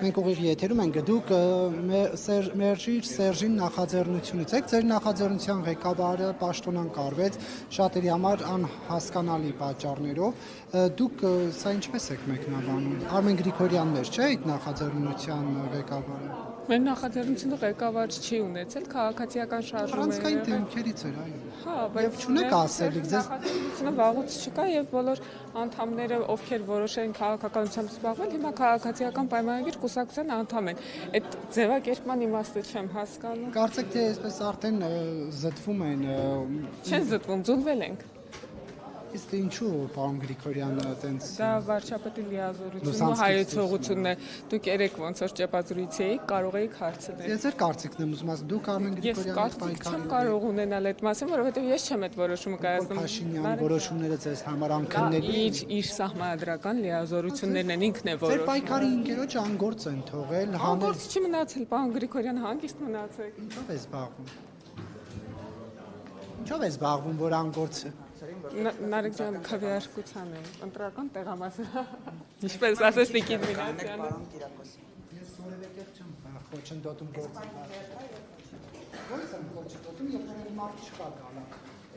Մենք ուղիղ եթերում ենք, դուք Մերժիր Սերժին նախաձեռնությունից եք, ձեր նախաձեռնության ղեկավարը պաշտոնան կարվեց շատերի համար անհասկանալի պատճառներով, դուք սա ինչպես եք մեկնաբանում, Արմեն Գրիգորյանն էր, չէ՞, այդ նախաձեռնության ղեկավարը։ Մեր նախաձեռնությունը ղեկավար չի ունեցել, քաղաքացիական շարժում է Առանցքային դեմքերից էր, այո։ Հա, բայց չունեք ասելիք, ձեզ նախաձեռնությունը վաղուց չկա եւ բոլոր անդամները, ովքեր որոշեն քաղաքականությամբ զբաղվել, հիմա քաղաքացիական պայմանագիր կուսակցության անդամ են։ Այդ ձևակերպման իմաստը չեմ հասկանում։ Կարծեք թե այսպես արդեն զտվում են։ Չեն զտվում, ձուլվել ենք։ Իսկ ինչու պարոն Գրիգորյանը այտենց Դա վարչապետի լիազորությունն ու հայեցողությունն է։ Դուք երեք ոնց որ ճեպազրույցի էիք, կարող էիք հարցնել։ Ես ձեր կարծիքն եմ ուզում ասել, դուք Արմեն Ես Գրիգորյանի կարծիք չեմ կարող ունենալ այդ մասին, որովհետև ես չեմ այդ որոշումը կայացնում։ Փաշինյանի որոշումները ձեզ համար անքննելի Իր սահմանադրական լիազորություններն են, ինքն է Ձեր որոշում։ պայքարի ընկերոջը անգործ են թողել, Անգործ չի մնացել, պարոն Գրիգորյան, հանգիստ մնացեք։ Ինչով է զբաղվում։ Ինչով է զբաղվում, որ անգործ է։ Նարեկ ջան, քվեարկության եմ, ընտրական տեղամասը։ Ինչպես ասես Նիկիտ Մինասյանը։ Ես որևէ կերպ չեմ խոչընդոտում գործը։ Ո՞նց եմ խոչընդոտում, երբ որ մարդ չկա գալակ։